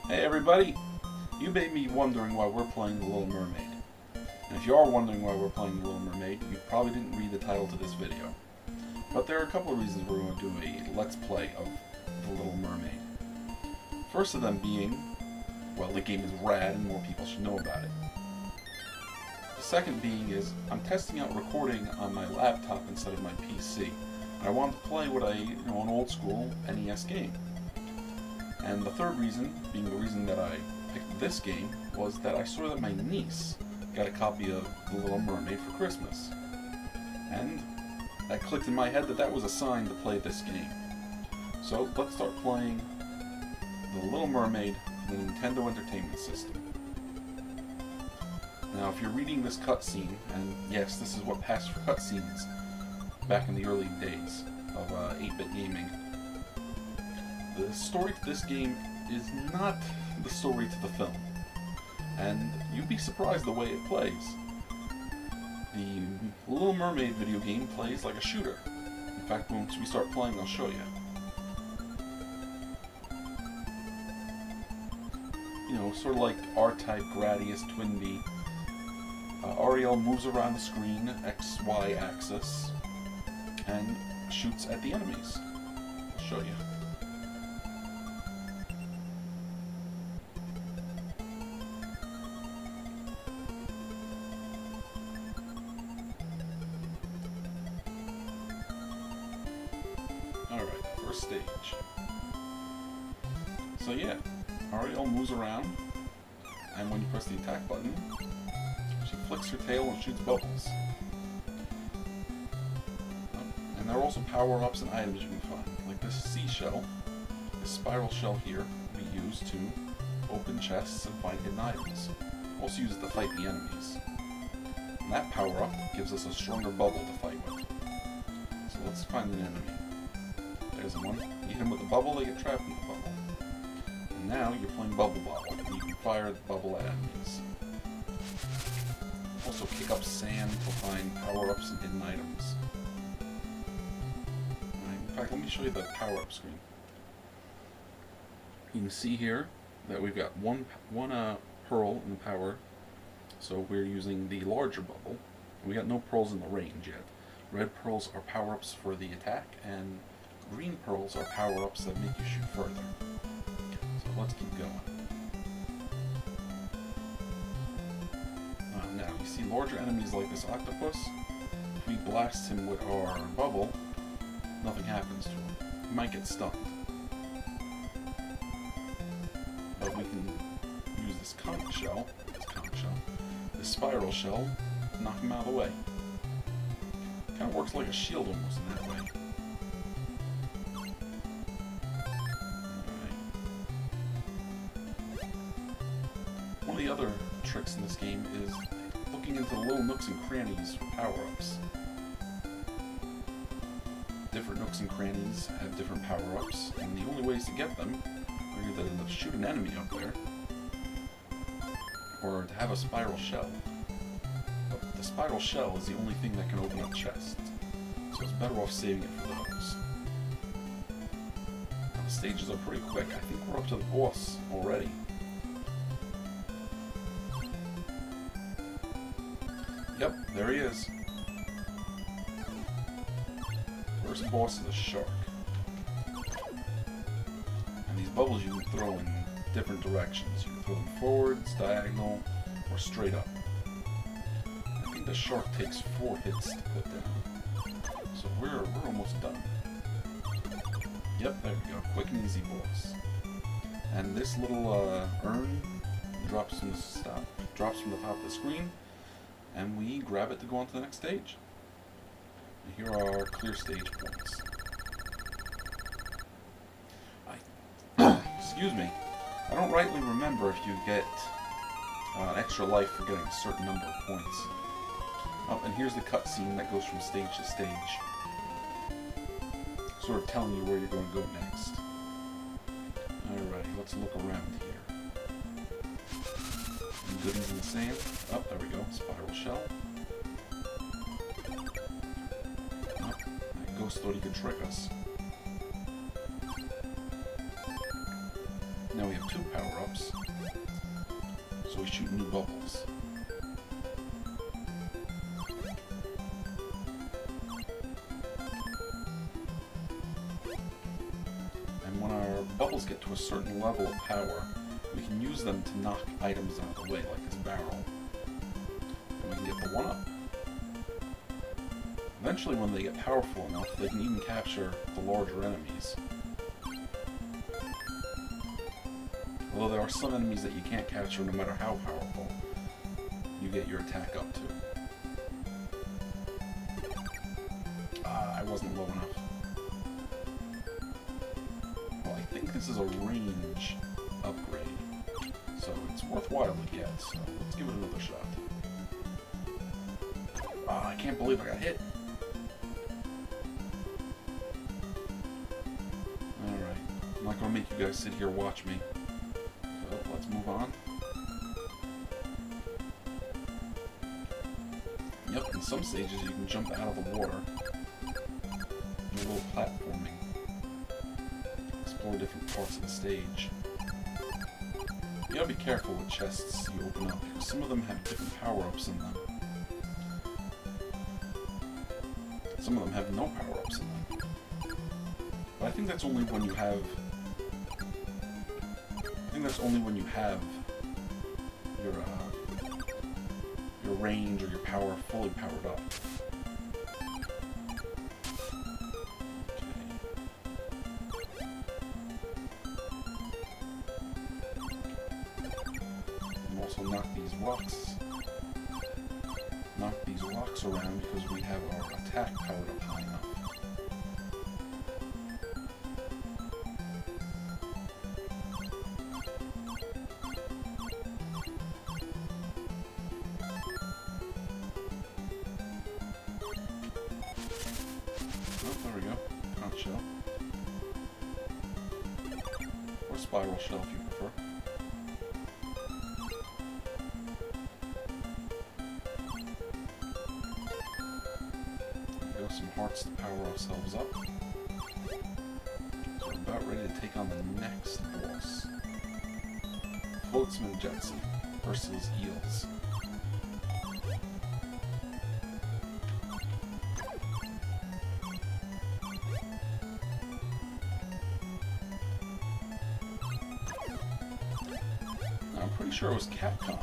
Hey everybody! You may be wondering why we're playing The Little Mermaid. And if you are wondering why we're playing The Little Mermaid, you probably didn't read the title to this video. But there are a couple of reasons we're going to do a Let's Play of The Little Mermaid. First of them being, well, the game is rad and more people should know about it. The second being is, I'm testing out recording on my laptop instead of my PC. And I want to play an old school NES game. And the third reason, being the reason that I picked this game, was that I saw that my niece got a copy of The Little Mermaid for Christmas. And that clicked in my head that that was a sign to play this game. So let's start playing The Little Mermaid on the Nintendo Entertainment System. Now if you're reading this cutscene, and yes, this is what passed for cutscenes back in the early days of 8-bit gaming, the story to this game is not the story to the film, and you'd be surprised the way it plays. The Little Mermaid video game plays like a shooter. In fact, once we start playing, I'll show you. You know, sort of like R-Type, Gradius, Twinbee. Ariel moves around the screen, X-Y axis, and shoots at the enemies. I'll show you. Alright, first stage. So yeah, Ariel moves around, and when you press the attack button, she flicks her tail and shoots bubbles. And there are also power-ups and items you can find, like this seashell, this spiral shell here we use to open chests and find hidden items. Also use it to fight the enemies. And that power-up gives us a stronger bubble to fight with. So let's find an enemy. There's one. You hit them with the bubble, they get trapped in the bubble. And now you're playing Bubble Bobble, and you can fire the bubble at enemies. Also kick up sand to find power-ups and hidden items. In fact, let me show you the power-up screen. You can see here that we've got one pearl in the power, so we're using the larger bubble. We got no pearls in the range yet. Red pearls are power-ups for the attack, and green pearls are power-ups that make you shoot further. So let's keep going. Now, you see larger enemies like this octopus. If we blast him with our bubble, nothing happens to him. He might get stunned. But we can use this conch shell, this spiral shell, to knock him out of the way. Kind of works like a shield almost in that way. One of the other tricks in this game is looking into the little nooks and crannies for power-ups. Different nooks and crannies have different power-ups, and the only ways to get them are either to shoot an enemy up there, or to have a spiral shell. But the spiral shell is the only thing that can open up chests, so it's better off saving it for those. Now, the stages are pretty quick. I think we're up to the boss already. Yep, there he is. First boss is a shark. And these bubbles you can throw in different directions. You can throw them forwards, diagonal, or straight up. I think the shark takes 4 hits to put down. So we're almost done. Yep, there we go. Quick and easy boss. And this little urn drops from the top of the screen. And we grab it to go on to the next stage. And here are our clear stage points. Excuse me. I don't rightly remember if you get extra life for getting a certain number of points. Oh, and here's the cutscene that goes from stage to stage. Sort of telling you where you're going to go next. Alright, let's look around here. Goodies in the sand. Oh, there we go. Spiral shell. Oh, that ghost thought he could trick us. Now we have 2 power-ups. power-ups. So we shoot new bubbles. And when our bubbles get to a certain level of power, we can use them to knock items out of the way, like this barrel. And we can get the 1-up. Eventually, when they get powerful enough, they can even capture the larger enemies. Although there are some enemies that you can't capture no matter how powerful you get your attack up to. I wasn't low enough. Well, I think this is a range upgrade, so it's worthwhile to get, so let's give it another shot. I can't believe I got hit. Alright, I'm not going to make you guys sit here and watch me. So let's move on. Yep, in some stages you can jump out of the water. Do a little platforming. Explore different parts of the stage. You gotta be careful with chests you open up, because some of them have different power-ups in them. Some of them have no power-ups in them. But I think that's only when you have... your range or your power fully powered up. Also knock these rocks around because we have our attack powered up high enough. Oh, there we go. Conch shell. Or spiral shell if you prefer. Some hearts to power ourselves up. So we're about ready to take on the next boss. Floatsman Jetson, Ursula's Eels. Now, I'm pretty sure it was Capcom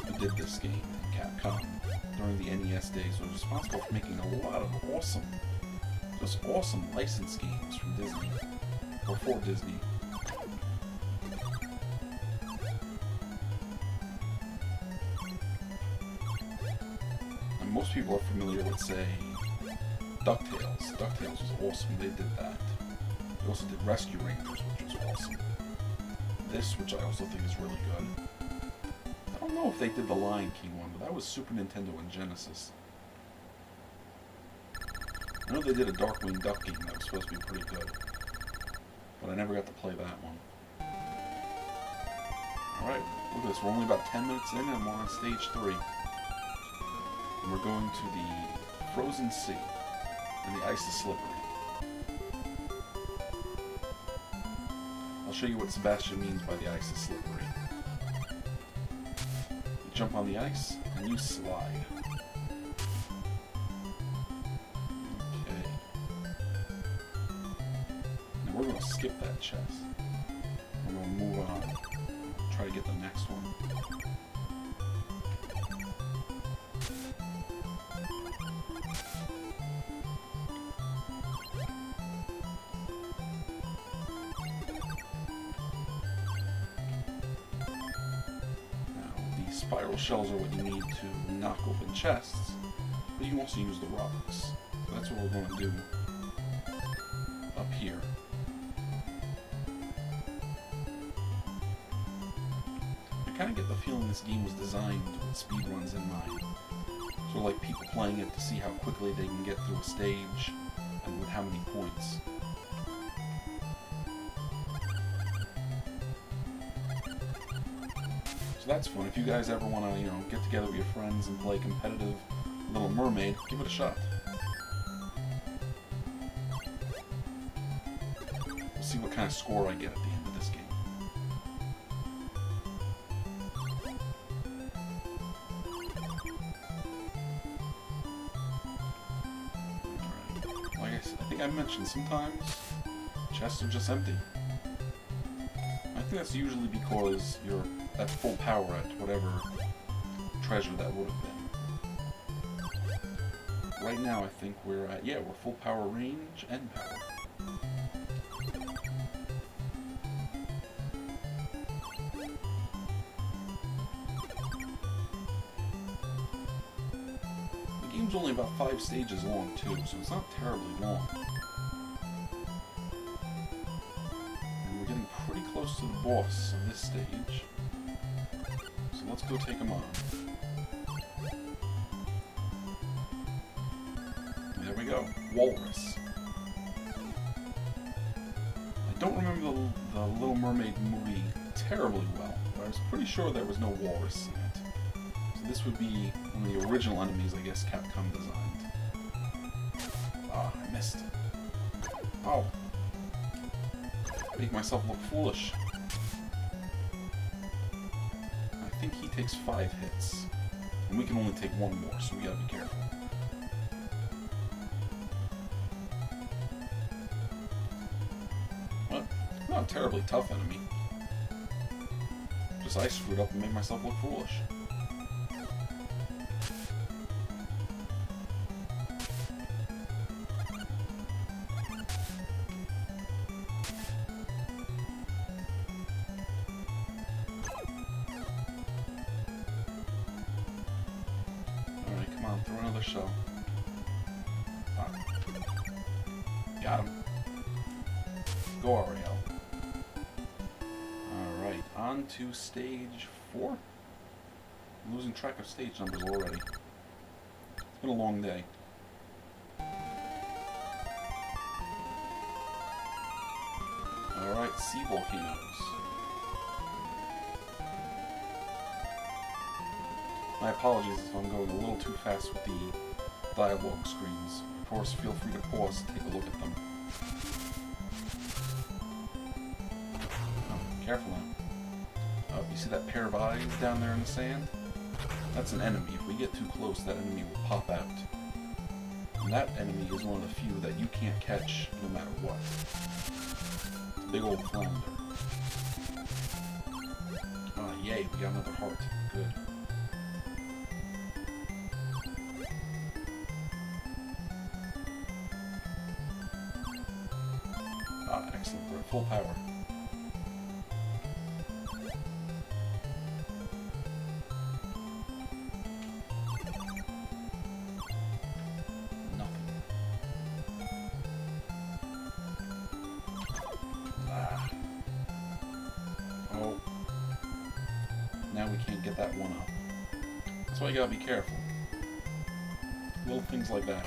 who did this game. Capcom, during the NES days, was responsible for making a lot of awesome licensed games from Disney, or for Disney. And most people are familiar with, say, DuckTales. DuckTales was awesome, they did that. They also did Rescue Rangers, which was awesome. This, which I also think is really good. I don't know if they did the Lion King one, but that was Super Nintendo and Genesis. I know they did a Darkwing Duck game that was supposed to be pretty good, but I never got to play that one. Alright, look at this, we're only about 10 minutes in and we're on stage 3. And we're going to the frozen sea, and the ice is slippery. I'll show you what Sebastian means by the ice is slippery. Jump on the ice, and you slide. Okay. Now we're going to skip that chest. We're going to move on. Try to get the next one. Spiral shells are what you need to knock open chests, but you can also use the rocks. So that's what we're going to do up here. I kind of get the feeling this game was designed with speedruns in mind. So like people playing it to see how quickly they can get through a stage and with how many points. So that's fun. If you guys ever want to, get together with your friends and play competitive Little Mermaid, give it a shot. We'll see what kind of score I get at the end of this game. mentioned, sometimes chests are just empty. I think that's usually because you're at full power at whatever treasure that would have been. Right now I think we're at, yeah, we're full power range and power. The game's only about 5 stages long too, so it's not terribly long. And we're getting pretty close to the boss of this stage. So let's go take him on. There we go. Walrus. I don't remember the Little Mermaid movie terribly well, but I was pretty sure there was no walrus in it. So this would be one of the original enemies, I guess, Capcom designed. Ah, I missed. Oh. Make myself look foolish. I think he takes 5 hits. And we can only take 1 more, so we gotta be careful. Not a terribly tough enemy. Just I screwed up and made myself look foolish. Alright, come on, throw another shell. Ah. Got him. Go, Ariel. Alright, on to stage 4. I'm losing track of stage numbers already. It's been a long day. Alright, sea volcanoes. My apologies if I'm going a little too fast with the dialogue screens. Of course, feel free to pause and take a look at them. Careful now. Oh, you see that pair of eyes down there in the sand? That's an enemy. If we get too close, that enemy will pop out. And that enemy is one of the few that you can't catch no matter what. It's a big old flounder. Ah, yay, we got another heart. Good. Ah, excellent. We're at full power. Now we can't get that one up. That's why you gotta be careful. Little things like that.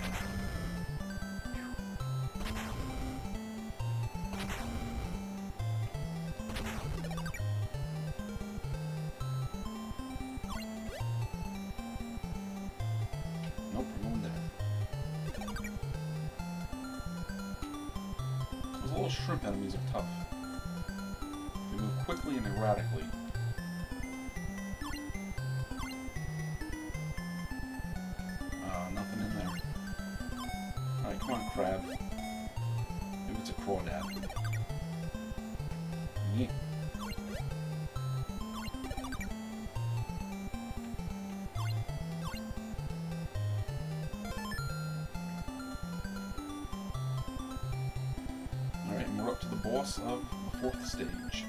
Nope, we're going there. Those little shrimp enemies are tough. They move quickly and erratically. Nothing in there. Alright, come on, crab. Maybe it's a crawdad. Yeah. Alright, and we're up to the boss of the 4th stage.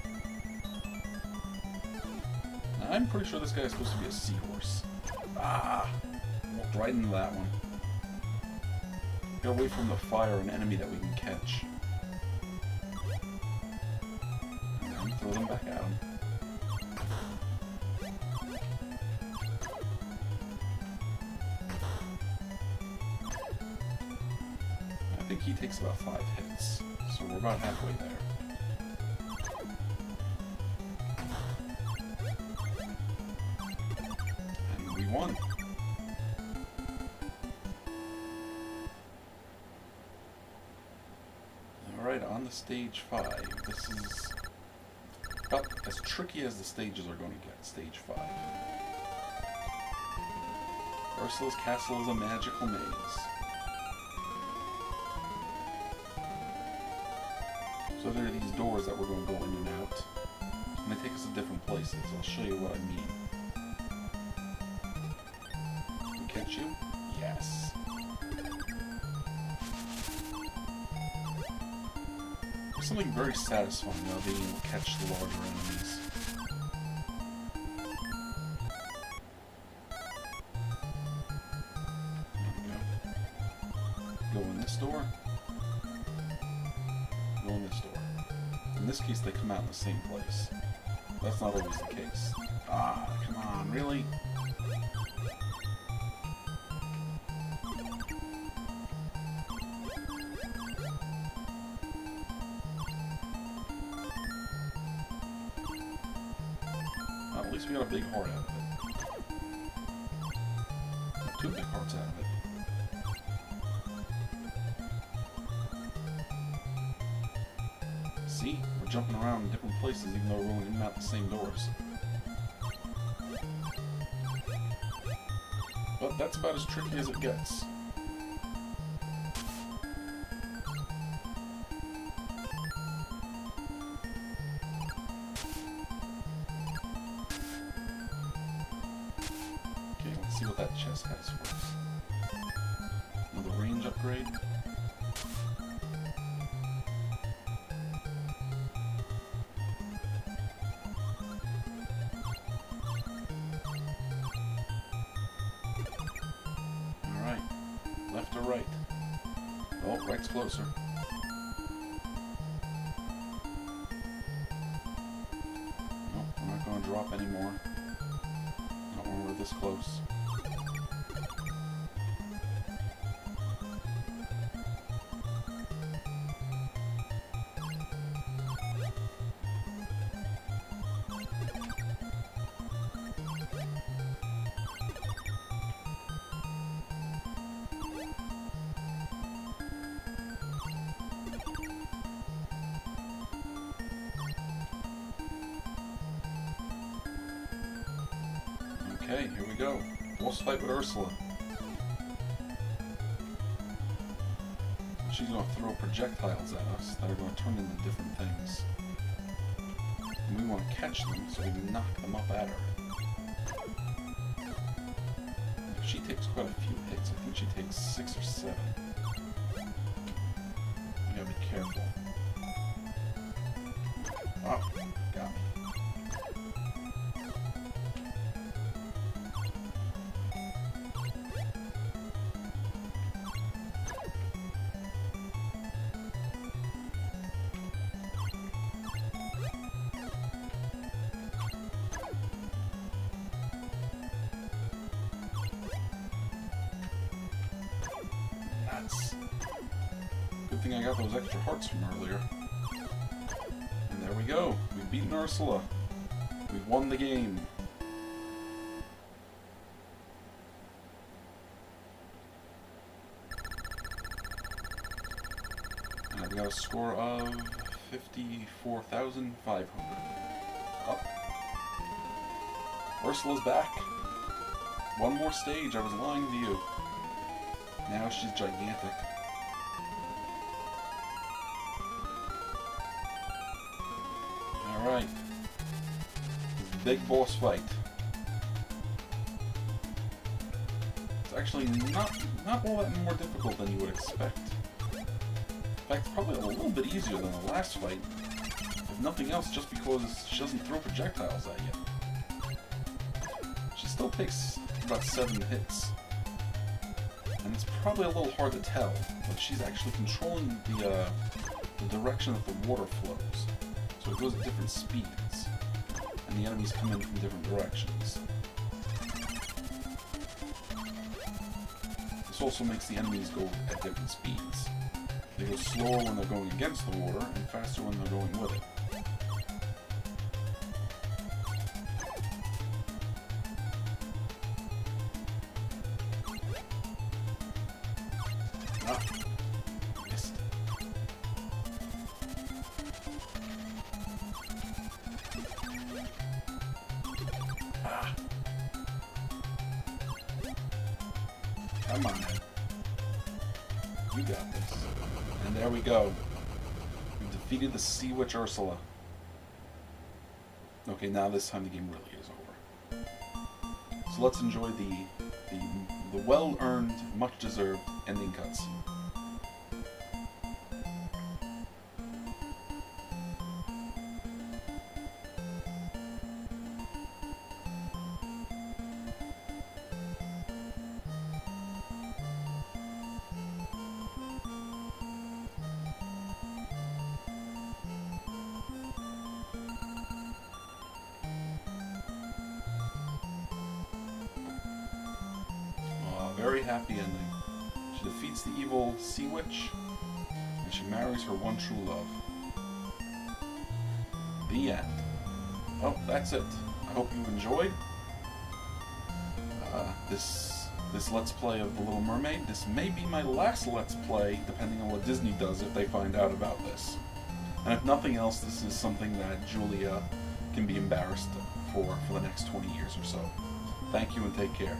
Now, I'm pretty sure this guy is supposed to be a seahorse. Ah! Walked right into that one. Get away from the fire, an enemy that we can catch. And then throw them back at him. I think he takes about 5 hits, so we're about halfway there. And we won. Alright, on to stage 5. This is about as tricky as the stages are going to get, stage 5. Ursula's castle is a magical maze. So there are these doors that we're going to go in and out, and they take us to different places. I'll show you what I mean. Can we catch you? Yes. There's something very satisfying about being able to catch the larger enemies. Go in this door. Go in this door. In this case, they come out in the same place. That's not always the case. Ah, come on, really? Well, at least we got a big heart out of it. Two big hearts out of it. See? We're jumping around in different places even though we're going in and out the same doors. But that's about as tricky as it gets. Okay, let's see what that chest has for us. Another range upgrade. Left or right? Oh, right's closer. Nope, we're not going to drop anymore. Not when we're this close. Okay, here we go. Boss fight with Ursula. She's going to throw projectiles at us that are going to turn into different things. And we want to catch them so we can knock them up at her. She takes quite a few hits. I think she takes 6 or 7. You gotta be careful. Oh, got me. Good thing I got those extra hearts from earlier. And there we go. We've beaten Ursula. We've won the game. And I've got a score of 54,500. Up. Ursula's back. One more stage. I was lying to you. Now she's gigantic. Alright. Big boss fight. It's actually not all that more difficult than you would expect. In fact, it's probably a little bit easier than the last fight. If nothing else, just because she doesn't throw projectiles at you. She still takes about 7 hits. And it's probably a little hard to tell, but she's actually controlling the direction that the water flows. So it goes at different speeds, and the enemies come in from different directions. This also makes the enemies go at different speeds. They go slower when they're going against the water, and faster when they're going with it. Ah, missed. Ah. Come on. You got this. And there we go. We defeated the Sea Witch Ursula. Okay, now this time the game really is over. So let's enjoy the well-earned, much-deserved ending cutscene. Very happy ending. She defeats the evil Sea Witch, and she marries her one true love. The end. Well, that's it. I hope you enjoyed this Let's Play of The Little Mermaid. This may be my last Let's Play, depending on what Disney does if they find out about this. And if nothing else, this is something that Julia can be embarrassed for the next 20 years or so. Thank you and take care.